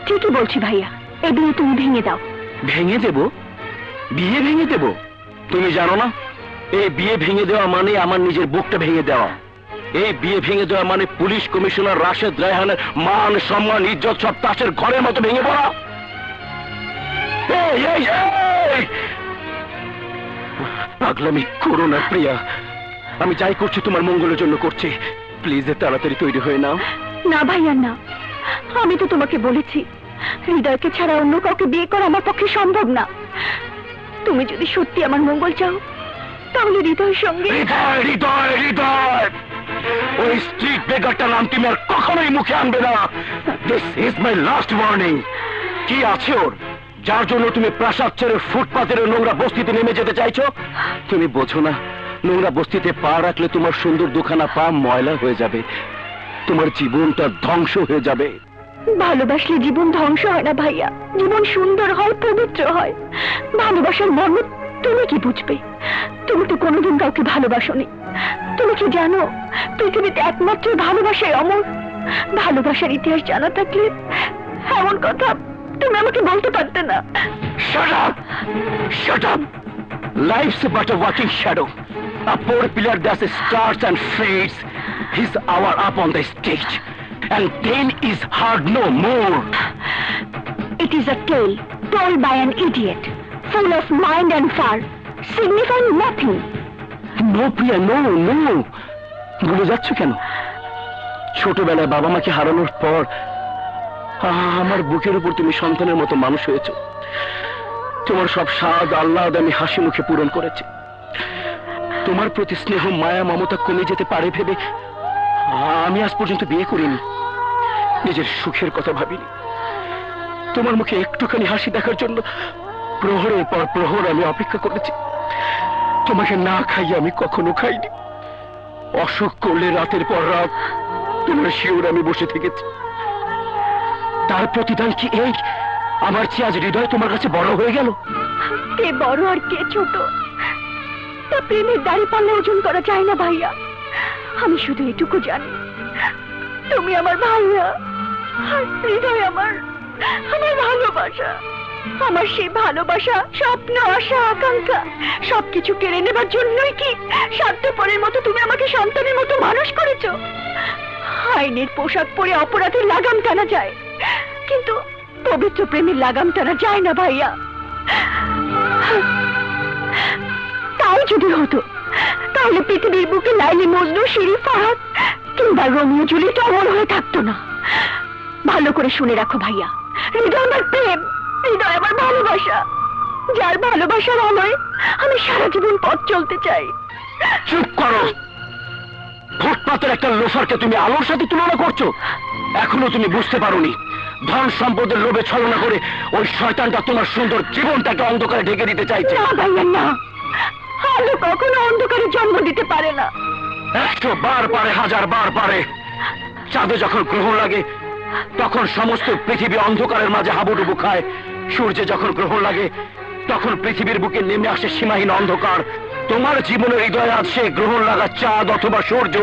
ঠিকই বলছি ভাইয়া, এই বিয়ে তুমি ভেঙে দাও। ভেঙে দেব? বিয়ে ভেঙে দেব? তুমি জানো না, এই বিয়ে ভেঙে দেওয়া মানে আমার নিজের বুকটা ভেঙে দেওয়া। এই বিয়ে ভেঙে দেওয়া মানে পুলিশ কমিশনার রাশেদ রায়হানের মান সম্মান ইজ্জত সব তাসের ঘরের মতো ভেঙে পড়া। এই এই এই পাগলামি করো না প্রিয়া, আমি যাই করছি তোমার মঙ্গলের জন্য করছি। প্লিজ তাড়াতাড়ি তৈরি হয়ে নাও। না ভাইয়া না, আমি তো তোমাকে বলেছি হৃদয়কে ছাড়া অন্য কাউকে বিয়ে করা আমার পক্ষে সম্ভব না। তুমি যদি সত্যি আমার মঙ্গল চাও তাহলে হৃদয়ের সঙ্গে। হৃদয় হৃদয় হৃদয়, ওই স্ট্রিট বেগারটার নাম তুমি আর কখনোই মুখে আনবে না। This is my last warning. কি আছে ওর যার জন্য তুমি প্রাসাদ ছেড়ে ফুটপাতের নোংরা বস্তিতে নেমে যেতে চাইছো? তুমি বোঝো না, নোংরা বস্তিতে পা রাখলে তোমার সুন্দর দুখানা পা ময়লা হয়ে যাবে, তোমার জীবনটা ধ্বংস হয়ে যাবে। ভালোবাসলে জীবন ধ্বংস হয় না ভাইয়া, জীবন সুন্দর হয়, পবিত্র হয়। ভালোবাসার মর্ম তুমি কি বুঝবে? তুমি তো কোনোদিন কাউকে ভালোবাসোনি। তুমি কি জানো পৃথিবীতে একমাত্র ভালোবাসায় অমর? ভালোবাসার ইতিহাস জানা থাকলে এমন কথা তুমি আমাকে বলতে পারতে না। Shut up! Shut up! Life's but a walking shadow. A poor pillar that starts and fades. His hour up on the stage. And then is heard no more. It is a tale told by an idiot, full of mind and far, signifying nothing. No, Priya, no, no. ভুলে যাচ্ছ কেন? ছোটবেলায় বাবা মাকে হারানোর পর আমার বুকের উপর তুমি সন্তানের মতো মানুষ হয়েছ। তোমার সব স্বাদ আহ্লাদ আমি হাসি মুখে পূরণ করেছি। তোমার প্রতি স্নেহ মায়া মমতা কমে যেতে পারে ভেবে আমি আজ পর্যন্ত বিয়ে করিনি। নিজের সুখের কথা ভাবিনি। তোমার মুখে একটুখানি হাসি দেখার জন্য প্রহরের পর প্রহর আমি অপেক্ষা করেছি। তোমাকে না খাইয়ে আমি কখনো খাইনি। অসুখ করলে রাতের পর রাত তোমার শিওর আমি বসে থেকেছি। তার প্রতিদান কি এই আমার চেয়ে আজ হৃদয় তোমার কাছে বড় হয়ে গেল? কে বড় আর কে ছোট তা প্রেমের দাড়ি পাল্লা ওজন করা যায় না ভাইয়া। আমি শুধু এটুকু জানি তুমি আমার ভাইয়া, আর হৃদয় আমার ভালোবাসা। আমার সেই ভালোবাসা, স্বপ্ন, আশা, আকাঙ্ক্ষা সবকিছু কেড়ে নেবার জন্যই কি স্বার্থপরের মতো তুমি আমাকে সন্তানের মতো মানুষ করেছো? আইনের পোশাক পরে অপরাধের লাগাম টানা যায়, কিন্তু পবিত্র প্রেমের লাগাম টানা যায় না ভাইয়া। তাই যদি হতো তাহলে পৃথিবীর বুকে লাইলি মজনু, শিরি ফাহাদ কিংবা রোমিও জুলিয়েট অমর হয়ে থাকতো না। ভালো করে শুনে রাখো ভাইয়া, হৃদয় আমার প্রেম, হৃদয় আমার ভালোবাসা, যার ভালোবাসার আলোয় আমি সারা জীবন পথ চলতে চাই। চুপ করো! ফুটপাতের একটা লোফারকে তুমি আলোর সাথে তুলনা করছো? এখনো তুমি বুঝতে পারোনি, ধন সম্পদের লোভে ছলনা করে ওই শয়তানটা তোমার সুন্দর জীবনটাকে অন্ধকারে ঢেকে দিতে চাইছে। না ভাইয়া না, আলো কখনো অন্ধকারে জন্ম দিতে পারে না। 100 বার পারে, 1000 বার পারে। চাঁদে যখন গ্রহণ লাগে তখন সমস্ত পৃথিবী অন্ধকারের মাঝে হাবুডুবু খায়। সূর্যে যখন গ্রহণ লাগে তখন পৃথিবীর বুকে নেমে আসে সীমাহীন অন্ধকার। তোমার জীবনের হৃদয়ে আছে গ্রহণ লাগা চাঁদ অথবা সূর্য।